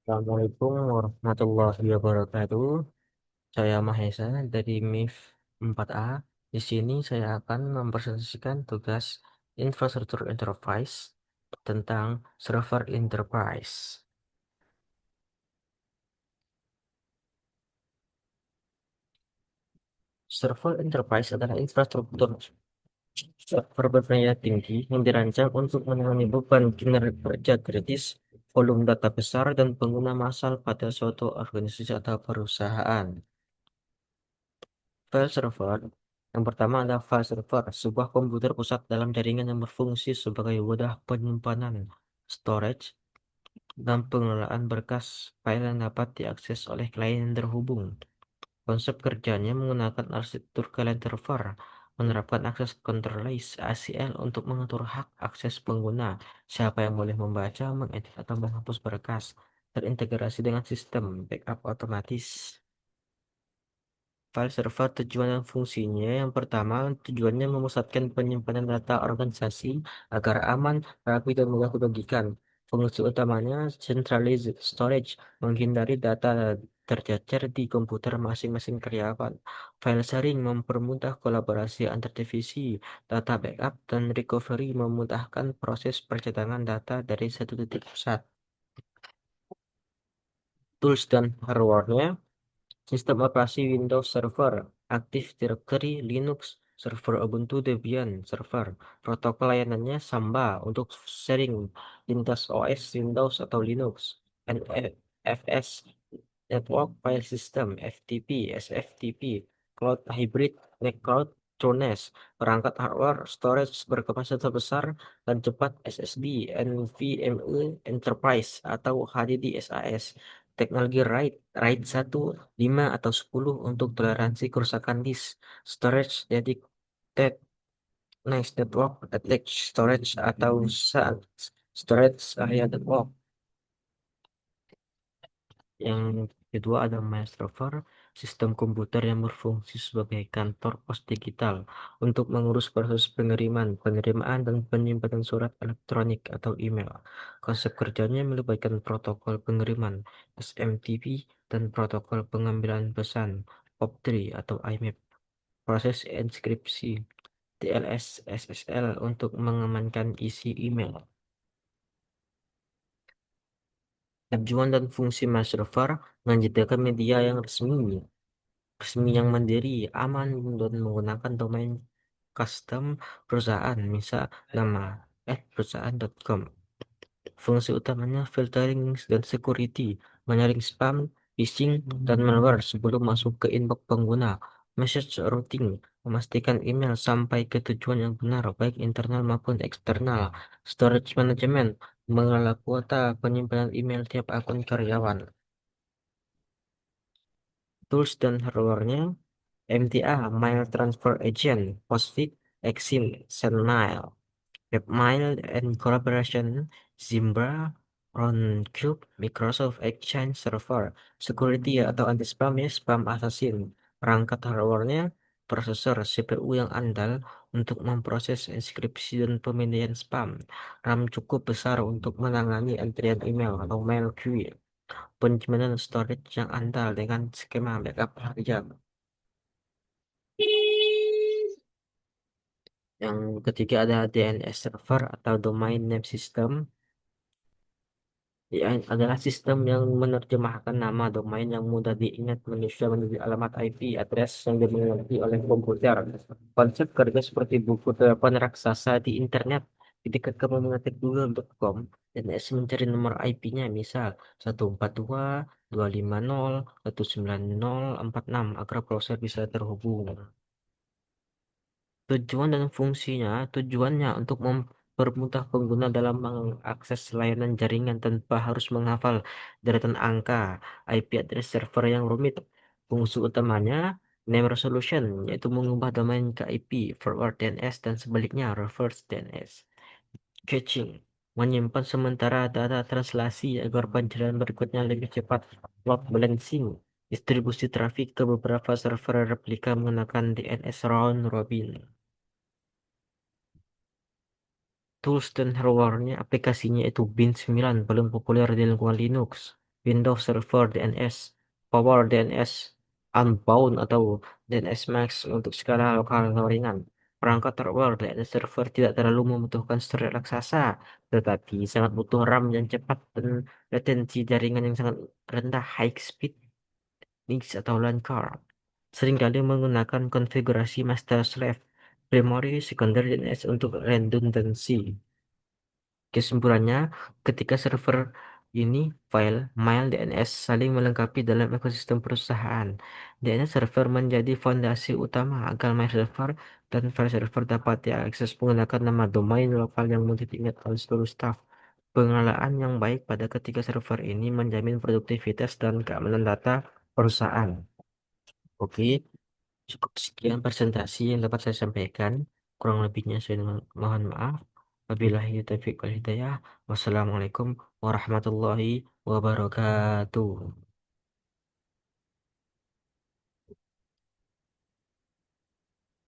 Assalamualaikum warahmatullahi wabarakatuh. Saya Mahesa dari MIF 4A. Di sini saya akan mempresentasikan tugas infrastruktur enterprise tentang server enterprise. Server enterprise adalah infrastruktur server berbiaya tinggi yang dirancang untuk menangani beban kinerja kritis, volume data besar, dan pengguna massal pada suatu organisasi atau perusahaan. File server. Yang pertama adalah file server, sebuah komputer pusat dalam jaringan yang berfungsi sebagai wadah penyimpanan, storage, dan pengelolaan berkas file yang dapat diakses oleh klien yang terhubung. Konsep kerjanya menggunakan arsitektur client server, menerapkan akses control list ACL untuk mengatur hak akses pengguna, siapa yang boleh membaca, mengedit, atau menghapus berkas, terintegrasi dengan sistem backup otomatis. File server tujuan dan fungsinya yang pertama tujuannya memusatkan penyimpanan data organisasi agar aman, rapi, dan mudah dibagikan. Fungsi utamanya centralized storage menghindari data tercecer di komputer masing-masing karyawan. File sharing mempermudah kolaborasi antar divisi, data backup dan recovery memudahkan proses percatangan data dari satu titik pusat. Tools dan hardware. Sistem operasi Windows Server, Active Directory Linux, server Ubuntu Debian Server. Protokol layanannya Samba untuk sharing lintas OS Windows atau Linux. NFS Network File System, FTP, SFTP, Cloud Hybrid, Cloud Trones, perangkat hardware, storage berkapasitas besar dan cepat SSD, NVMe Enterprise atau HDD SAS. Teknologi RAID, RAID 1, 5 atau 10 untuk toleransi kerusakan disk, storage dedicated, next network, attached storage atau storage area network. Yang kedua ada mail server, sistem komputer yang berfungsi sebagai kantor pos digital untuk mengurus proses pengiriman, penerimaan, dan penyimpanan surat elektronik atau email. Konsep kerjanya melibatkan protokol pengiriman, SMTP, dan protokol pengambilan pesan, POP3 atau IMAP. Proses enkripsi, TLS, SSL untuk mengamankan isi email. Tujuan dan fungsi mail server menyediakan media yang resmi yang mandiri, aman, dan menggunakan domain custom perusahaan, misal nama perusahaan.com. Fungsi utamanya filtering dan security, menyaring spam, phishing, dan malware sebelum masuk ke inbox pengguna. Message routing, memastikan email sampai ke tujuan yang benar, baik internal maupun eksternal. Storage management, mengelola kuota penyimpanan email tiap akun karyawan. Tools dan hardware-nya MTA, Mail Transfer Agent, Postfix, Exim, Sendmail, Webmail and Collaboration, Zimbra, Roundcube, Microsoft Exchange Server, Security atau anti-spam ya, Spam Assassin. Perangkat hardware-nya, prosesor CPU yang andal untuk memproses enkripsi dan pemindaian spam, RAM cukup besar untuk menangani antrian email atau mail queue, penyimpanan storage yang andal dengan skema backup harian. Yang ketiga ada DNS server atau domain name system. Ya, adalah sistem yang menerjemahkan nama domain yang mudah diingat manusia menjadi alamat IP address yang dimengerti oleh komputer. Konsep kerja seperti buku telepon raksasa di internet. Ketika kamu mengetik google.com, DNS mencari nomor IP-nya, misal 142.250.190.46 agar browser bisa terhubung. Tujuan dan fungsinya, tujuannya untuk mempermudah pengguna dalam mengakses layanan jaringan tanpa harus menghafal deretan angka IP address server yang rumit. Fungsi utamanya, name resolution, yaitu mengubah domain ke IP, forward DNS, dan sebaliknya, reverse DNS. Caching, menyimpan sementara data translasi agar pencarian berikutnya lebih cepat. Load balancing, distribusi trafik ke beberapa server replika menggunakan DNS round robin. Tools dan hardware-nya aplikasinya itu Bin 9 paling populer di lingkungan Linux. Windows Server DNS, Power DNS, Unbound atau DNS Max untuk skala lokal yang ringan. Perangkat terbaru DNS Server tidak terlalu membutuhkan storage raksasa, tetapi sangat butuh RAM yang cepat dan latensi jaringan yang sangat rendah high speed Linux atau LAN card. Seringkali menggunakan konfigurasi master slave, primary, secondary DNS untuk redundancy. Kesimpulannya, ketika server ini mail DNS saling melengkapi dalam ekosistem perusahaan. DNS server menjadi fondasi utama agar mail server dan file server dapat diakses menggunakan nama domain lokal yang mudah diingat oleh seluruh staf. Pengelolaan yang baik pada ketiga server ini menjamin produktivitas dan keamanan data perusahaan. Oke, cukup sekian presentasi yang dapat saya sampaikan. Kurang lebihnya saya mohon maaf. Wabillahi taufiq wal hidayah. Wassalamualaikum warahmatullahi wabarakatuh.